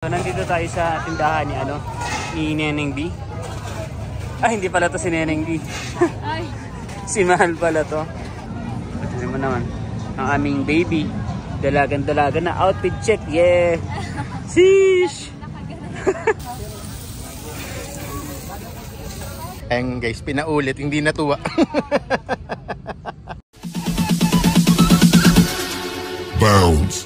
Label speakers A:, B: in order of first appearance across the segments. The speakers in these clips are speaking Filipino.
A: So, nandito tayo sa tindahan ni ni Neneng B. Ay, hindi pala to si Neneng B. Si Mahal pala to. Ano mo naman, ang aming baby. Dalagan-dalaga na outfit check. Yeah. Sheesh.
B: Ayun guys, pinaulit, hindi natuwa.
C: Bounce.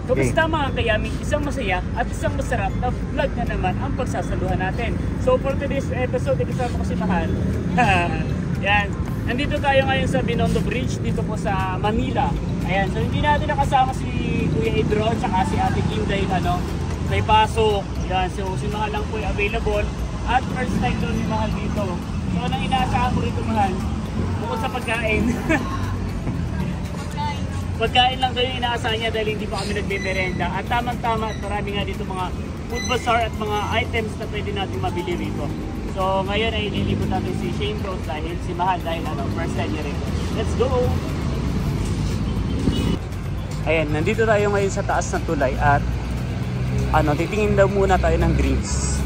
A: Kamusta mga kayaming, isang masaya at isang masarap na vlog na naman ang pagsasaluhan natin. So for today's episode, kasama ko si Mahal. Yan. Nandito tayo ngayon sa Binondo Bridge, dito po sa Manila. Ayan. So hindi natin nakasama si Kuya Idron at si Ate Kim dahil may pasok. Yan. So si Mahal lang po ay available. At first time doon ni Mahal dito. So anong inaasahan mo rito, Mahal? Bukod sa pagkain. Pagkain lang daw yung inaasahan niya dahil hindi pa kami nagbe-merenda. At tamang-tama at marami nga dito mga food bazaar at mga items na pwede natin mabili rito. So ngayon ay ililibot natin si Shane Bros dahil si Mahal dahil first time niya rito. Let's go! Ayan, nandito tayo ngayon sa taas ng tulay at titingin daw muna tayo ng drinks.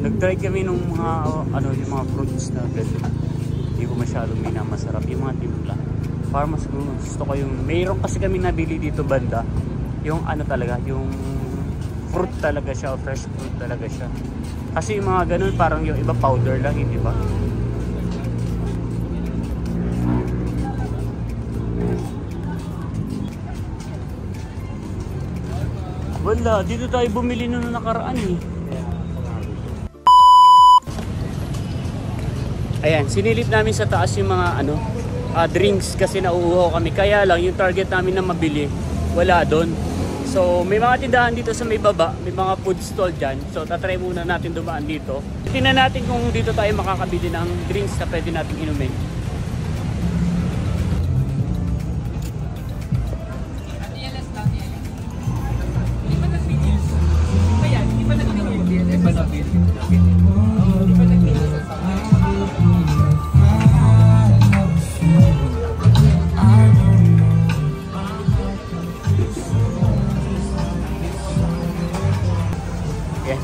A: Nag-try kami nung mga yung mga fruits na ganito. Hindi ko masyadong minamasarap yung mga timpla. Para mas gusto ko yung mayroon kasi kami nabili dito banda. Yung talaga, yung fruit talaga siya, fresh fruit talaga siya. Kasi yung mga ganun parang yung iba powder lang, hindi ba? Wala, dito tayo bumili nung nakaraan eh. Ayan, sinilip namin sa taas yung mga drinks kasi nauuhaw kami. Kaya lang yung target namin na mabili, wala doon. So may mga tindahan dito sa may baba, may mga food stall dyan. So tatry muna natin dumaan dito. Tingnan natin kung dito tayo makakabili ng drinks na pwede natin inumin.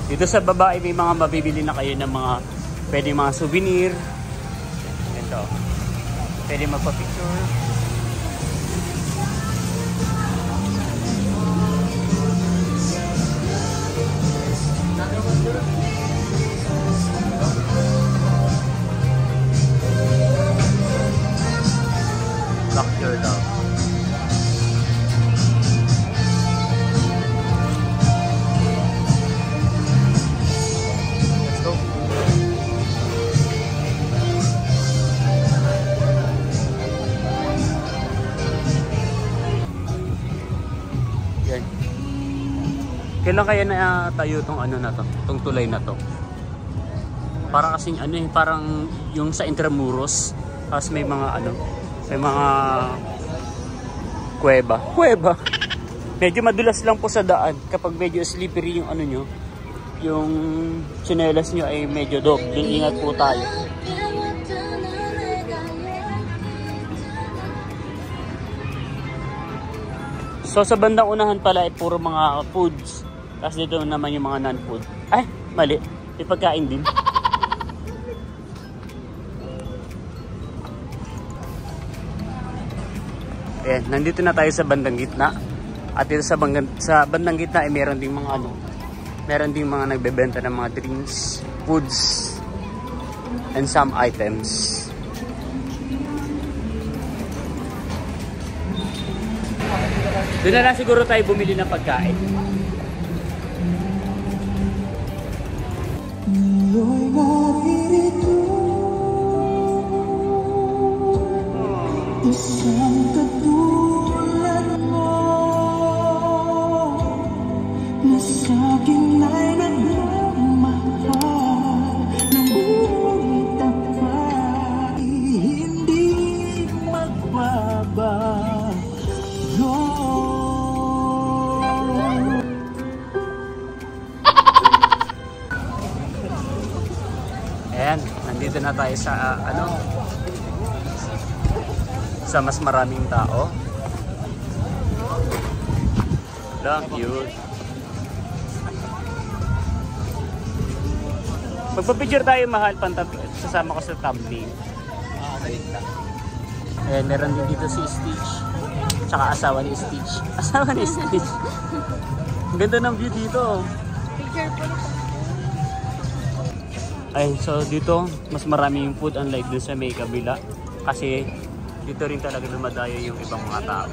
A: Dito sa baba may mga mabibili na kayo ng mga pwede mga souvenir. Ito. Pwede magpa-picture. Doctor daw. Kailan kaya na tayo tong tong tulay na to? Para kasing parang yung sa Intramuros, tapos may mga may mga kuweba. Medyo madulas lang po sa daan kapag medyo slippery yung nyo, yung tsinelas nyo ay medyo doble. Ingat po tayo. So sa bandang unahan pala ay puro mga foods. Tapos dito naman yung mga non-food. Ay, mali. May pagkain din. Ayan, nandito na tayo sa bandang gitna. At dito sa bandang gitna ay meron ding mga meron ding mga nagbebenta ng mga drinks, foods, and some items. Doon na lang siguro tayo bumili ng pagkain.
D: Isang katulad mo na sa'kin ay nagmamahal ng buong tapat, hindi magbabago.
A: Ayan, nandito na tayo sa sa mas maraming tao. Lang cute. Magpa-picture tayo, mahal, sasama ko sa thumbnail. Ayan, meron din dito si Stitch. Tsaka asawa ni Stitch. Asawa ni Stitch. Ang ganda ng view dito.
E: Picture po.
A: Ay, so dito mas marami yung food unlike dun sa may kabila. Kasi dito rin talaga dumadayo yung ibang mga tao.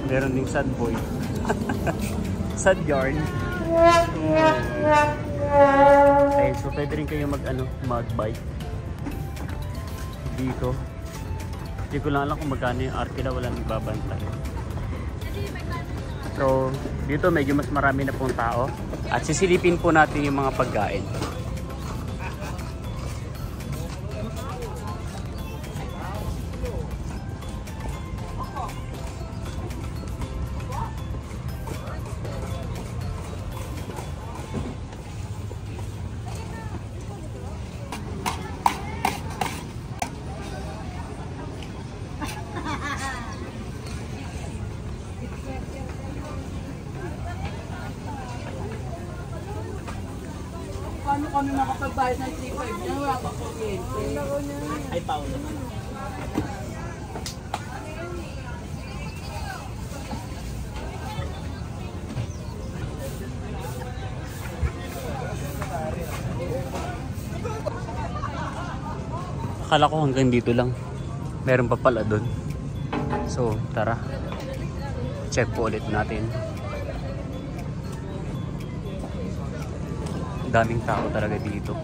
A: Meron ding sad boy. Sad yarn. Ayun, so pwede rin kayo mag-bike dito. Hindi ko lang alam kung magkano yung arkila, wala nagbabantay. So dito medyo mas marami na pong tao at sisilipin po natin yung mga pagkain.
E: Paano kami makapagbayad ng 3.5 niya? Wala pa kuryente.
A: Ay, Paolo. Akala ko hanggang dito lang. Meron pa pala doon. So, tara. Check po ulit natin. Daming tao talaga dito.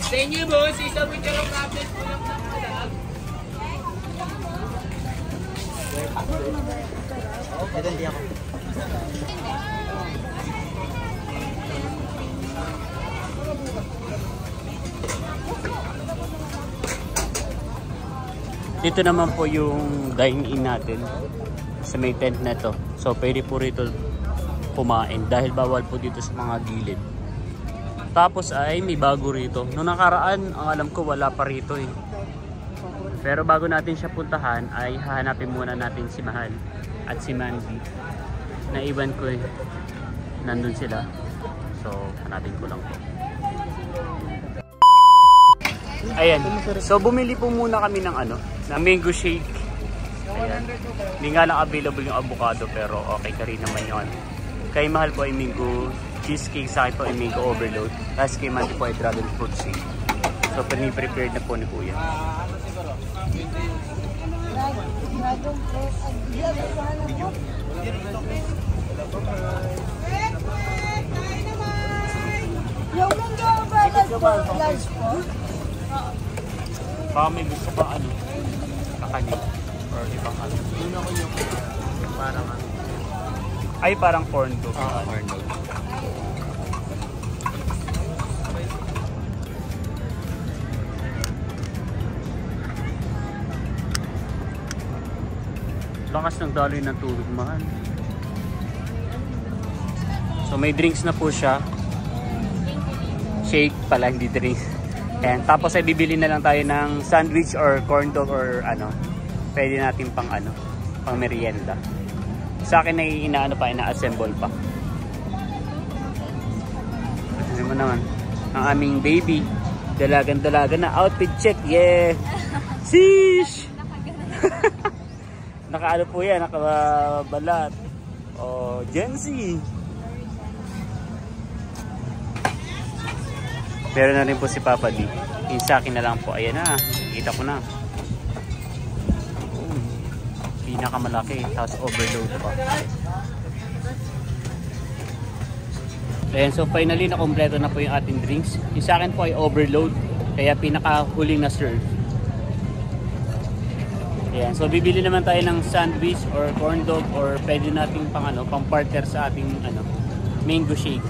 E: Sa inyo, boss, isang picture ng tablet po lang ng kalag.
B: Ito hindi ako.
A: Dito naman po yung dine-in natin sa may tent na to. So pwede po rito kumain dahil bawal po dito sa mga gilid. Tapos ay may bago rito. Noong nakaraan, ang alam ko wala pa rito eh. Pero bago natin siya puntahan ay hahanapin muna natin si Mahal at si Mandy. Naiwan ko eh. Nandun sila. So hanapin ko lang po. Ayan. So bumili po muna kami ng ng mango shake. Ayan. Hindi nga lang available yung avocado pero okay ka rin naman yun. Kay Mahal po ay mango cheesecake, sa akin po ay mango overload. Tapos kay Mandy po ay dragon fruit shake. So prepared na po ni Kuya.
E: Dragon fruit. Yung mango overload po, large po.
A: Baka may gusto pa kakanin or ibang Yun ako yung parang ay parang corn dog.
B: Corn dog.
A: Lakas ng daloy ng tubig, mahal. So may drinks na po siya. Shake pala, hindi drinks. Ayan. Tapos ay bibili na lang tayo ng sandwich or corn dog or ano. Pwede natin pang ano, pang merienda. Sa akin ay ina-assemble pa. Ano mo naman, ang aming baby. Dalagan-dalaga na outfit check. Yeah! Sheesh! Naka ano po yan, nakabalat. Oh, Gen Z. Pero na rin po si Papa D. Yung sa akin na lang po. Ayan na. Kita ko na. Pinakamalaki. Tapos overload pa. Ayan. So finally nakompleto na po yung ating drinks. Yung sa akin po ay overload. Kaya pinakahuling na serve. Ayan. So bibili naman tayo ng sandwich or corn dog or pwede nating pang ano, pang partner sa ating ano, mango shake.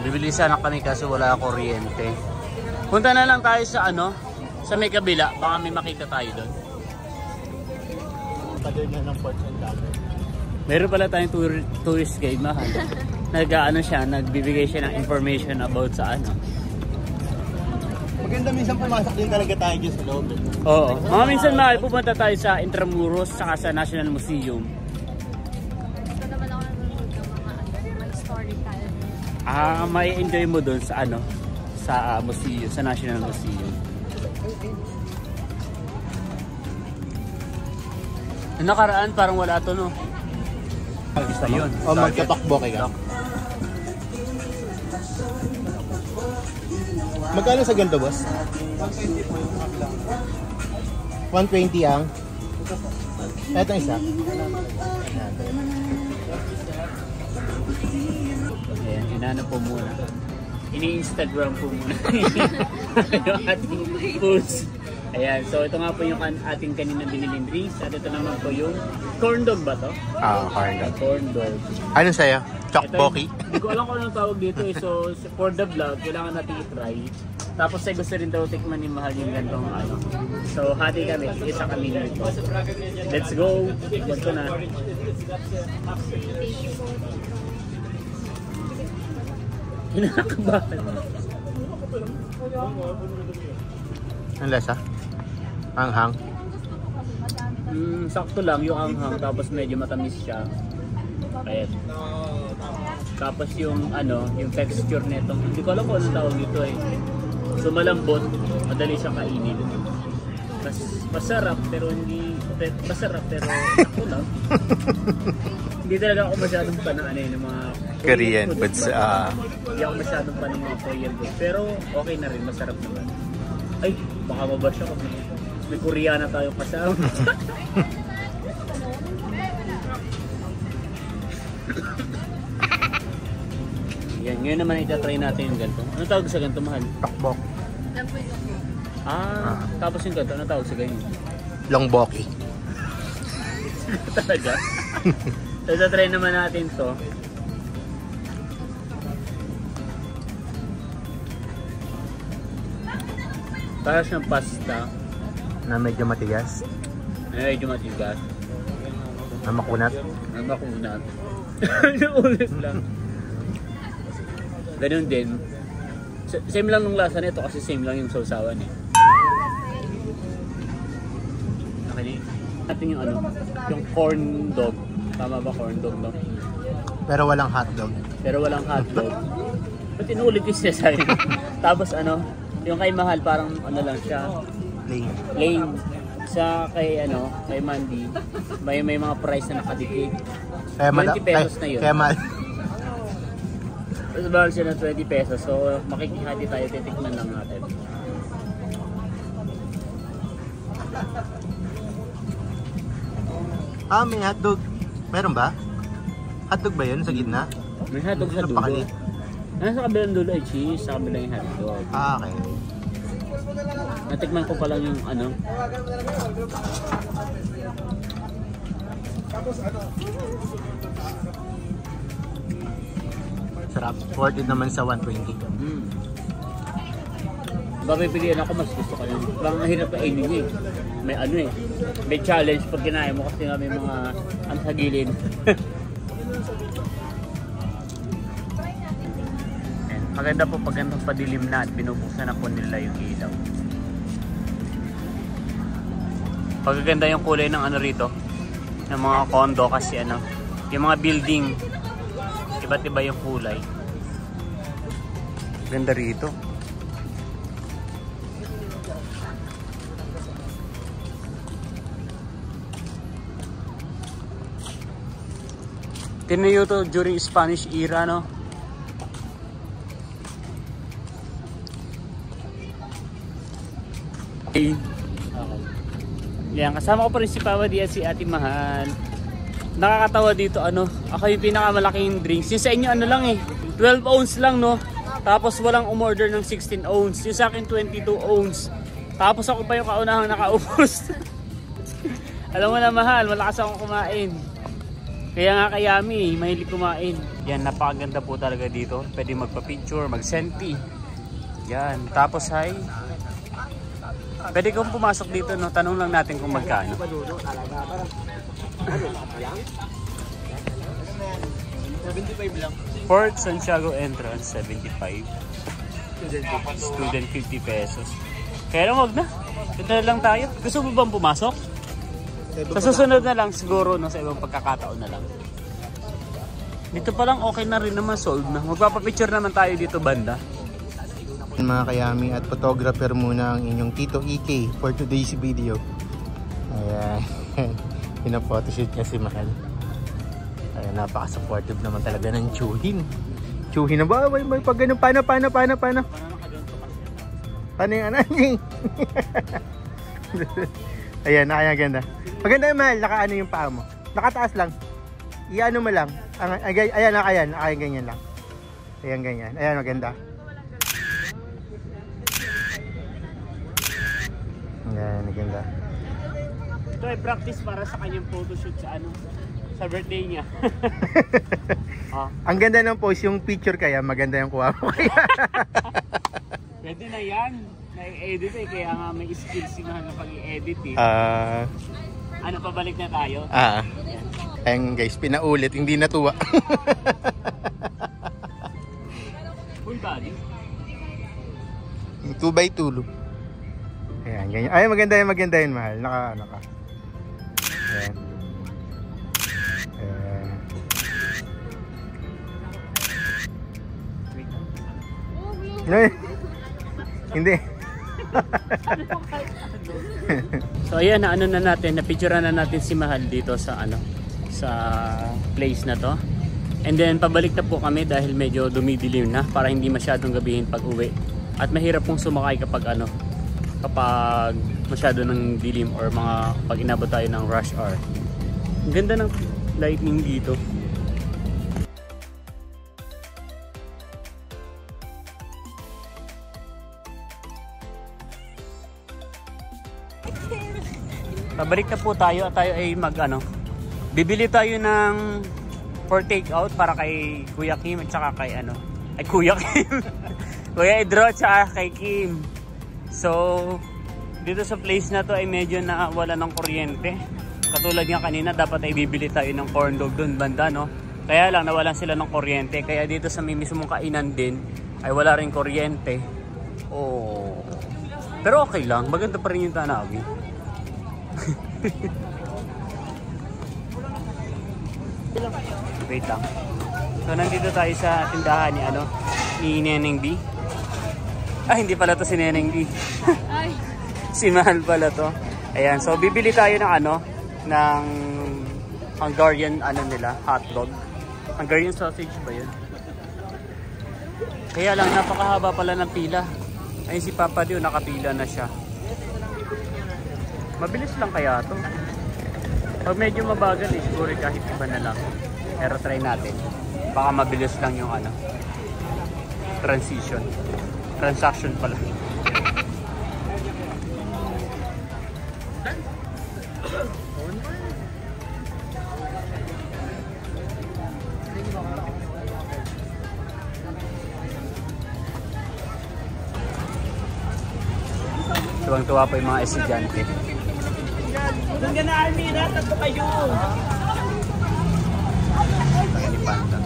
A: Bibili sana kami kasi wala kuryente. Punta na lang tayo sa ano, sa may kabila. Baka may makita tayo doon.
B: Padol na ng ports and dagat.
A: Meron pala tayong tourist guide, mahal. Nag-ano siya, nagbibigay siya ng information about sa ano.
B: Maganda minsan pumasok din talaga tayo dyan sa loob.
A: Oo. Mga minsan mahal, pupunta tayo sa Intramuros saka sa National Museum.
F: Gusto naman ako nanonood ng mga storytime.
A: May enjoy mo doon sa ano, sa museum, sa National Museum. Yung nakaraan parang wala to, no? Ayun.
B: O magkapakbo kayo. Magkano sa ganito, boss? 120 ang? Ito isa.
A: Ayan, inano po muna. Ini-Instagram po muna yung ating foods. Ayan, so ito nga po yung ating kanina biniling drinks. At ito naman po yung corn dog ba to?
B: Corn dog.
A: Corn dog.
B: Anong saya? Chokboki?
A: Hindi ko alam kung anong tawag dito eh. So for the vlog, kailangan natin i-try. Tapos ay gusto rin daw tikman ni Mahal yung gantong ano. So hati kami, isa kami nito. Let's go! Tikman ko na. Kinakabahan.
B: Ang lasa? Anghang?
A: Sakto lang yung anghang, tapos medyo matamis siya. Ayan. Tapos yung ano, yung texture nito, hindi ko alam kung anong tawag dito eh. So malambot, madali siyang kainin. Masarap pero hindi masarap pero sakto lang. Hindi talaga ako masyadong panaan eh ng mga
B: Korean
A: food,
B: foods.
A: Hindi ako masyadong pan ng mga Korean food. Pero okay na rin, masarap naman. Ay, baka mabash ako. May Koreana tayong kasama. Yan, ngayon naman itatry natin yung ganito. Ano tawag sa ganito, Mahal?
B: Chokbok.
A: Tapos yung ganito, ano tawag sa ganyan?
B: Longboki.
A: Talaga? So, itatry naman natin to. Para siyang pasta.
B: Na medyo matigas.
A: Medyo matigas.
B: Na makunat.
A: Na makunat. Ulit lang. Ganun din. Same lang nung lasa nito kasi same lang yung sausawan eh. Okay. Natin yung ano, yung corn dog. Tama ba corn dog, no?
B: Pero walang hotdog.
A: Pero walang hotdog. Ba't inulit yung sinasabi? Tapos ano, yung kay Mahal parang ano lang siya. Plain. Sa kay ano, kay Mandy, may mga price na nakadikit. 20 pesos na yun.
B: Kaya mahal.
A: Tapos bahal siya ng 20 pesos. So makikihati tayo, titikman lang natin.
B: May hotdog. Meron ba? Hotdog ba yun sa gitna?
A: May hotdog sa dulo. Nasa kabilang dulo ay cheese, sa kabilang yung hotdog.
B: Okay.
A: Natikman ko pa lang yung ano.
B: Sarap. Worth it naman sa 120.
A: Ba pipiliin ako, mas gusto ko yun. Parang mahirap kainin eh. may ano eh, may challenge pag kinain mo kasi nga may mga ano sa gilid. Maganda po pag ganito padilim na at binubuksan na po nila yung ilaw. Pagaganda yung kulay ng ano rito, ng mga condo kasi ano, yung mga building, iba't iba yung kulay. Ganda rito. Tinayo to during Spanish era, no? Okay. Yan, kasama ko pa rin si Papa Diaz, si Ate Mahal. Nakakatawa dito, ano, ako yung pinakamalaking drinks. Yung sa inyo, ano lang eh, 12 ounce lang, no? Tapos walang umorder ng 16 ounce. Yung sa akin, 22 ounce. Tapos ako pa yung kaunahang nakaubos. Alam mo na, Mahal, malakas akong kumain. Kaya nga kayami, mahilig kumain. Yan, napakaganda po talaga dito. Pwede magpa-picture, mag-selfie. Yan, tapos ay pwede kong pumasok dito, no? Tanong lang natin kung magkano. Port Santiago entrance, 75. Student 50 pesos. Kaya lang wag na. Ito na lang tayo. Gusto mo bang pumasok? Sa susunod na lang siguro, no? Sa ibang pagkakataon na lang. Dito pa lang okay na rin naman, solve na. Magpapapicture naman tayo dito banda.
B: Mga kayami at photographer muna ang inyong Tito EK for today's video. Ayan. Pinaphotoshoot niya si Mahal. Ayan, napaka-supportive naman talaga ng Chuhin. Chuhin na ba? May pag ganun. Paano? Paano yung anay? Ayan, nakakaganda. Maganda yung Mahal, nakaano yung paa mo. Nakataas lang. Iano mo lang. Ayan, ganyan lang. Ayan, ganyan. Ayan, maganda. Ayan, maganda.
A: Ito ay practice para sa kanyang photoshoot sa ano, sa birthday niya.
B: Ang ganda ng pose, yung picture kaya maganda yung kuha mo kaya.
A: Pwede na yan. Na-edit eh, kaya nga may skills nga na pag-i-edit eh. Ano, pabalik na tayo?
B: Ayan guys, pinaulit, hindi natuwa.
A: Full body?
B: 2x2 loop. Ayan, ganyan. Ay, maganda yun, Mahal. Naka. Ayan. Hindi.
A: So ayan, na picturean na natin si Mahal dito sa ano, sa place na to. And then pabalik na po kami dahil medyo dumidilim na para hindi masyadong gabihin pag uwi. At mahirap pong sumakay kapag masyado ng dilim or pag inabot tayo ng rush hour. Ang ganda ng lightning dito. Pabalik na po tayo at tayo ay bibili tayo ng for take out para kay Kuya Kim at saka kay Kuya Kim. Kuya Idro at saka kay Kim. So dito sa place na to ay medyo nawala ng kuryente. Katulad nga kanina, dapat ay bibili tayo ng corn dog doon banda, no? Kaya lang nawalan sila ng kuryente. Kaya dito sa mismong kainan din ay wala rin kuryente. Oh. Pero okay lang, maganda pa rin yung tanawin. Wait lang. So nandito tayo sa tindahan ni Neneng B. Hindi pala to si Neneng B. Si Mahal pala to. Ayan, so bibili tayo ng Hungarian nila, hotdog. Hungarian sausage ba yun? Kaya lang napakahaba pala ng pila. Ayun si Papa Dio, nakapila na siya. Mabilis lang kaya to. Pag medyo mabagal siguro kahit iba na lang. Pero try natin. Baka mabilis lang yung transaction pala. Tuwang-tuwa pa yung mga estudyante. Doon ka na, Almira. Tatlo kayo.
B: Ayan, ipanda.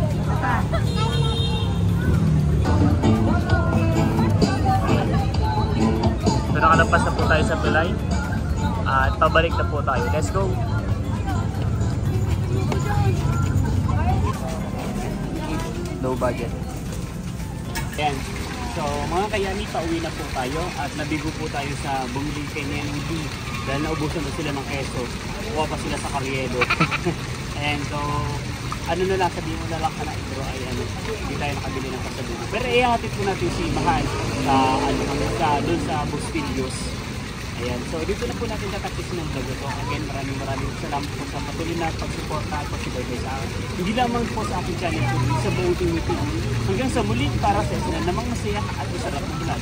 A: So nakalampas na po tayo sa tulay. At pabalik na po tayo. Let's go! Low budget. Ayan. So mga kayami, pauwi na po tayo at nabigo po tayo sa bumili kay Nendy dahil naubusan na sila ng keso. Kuha pa sila sa Carriedo. And so, ano na lang, sabihin mo na lang ka na pero ay ano, hindi tayo nakabili ng pasalubong. Pero ihatid po natin si Mahal sa doon sa Bustillos. Ayan, so dito na po natin tatapusin ng vlog ito. Again, maraming salamat po sa patuloy na pagsuporta at pagsubaybay sa akin. Hindi lamang po sa aking channel kundi sa buong Team TV. Hanggang sa muli para sa isa na namang masaya at masarap na vlog.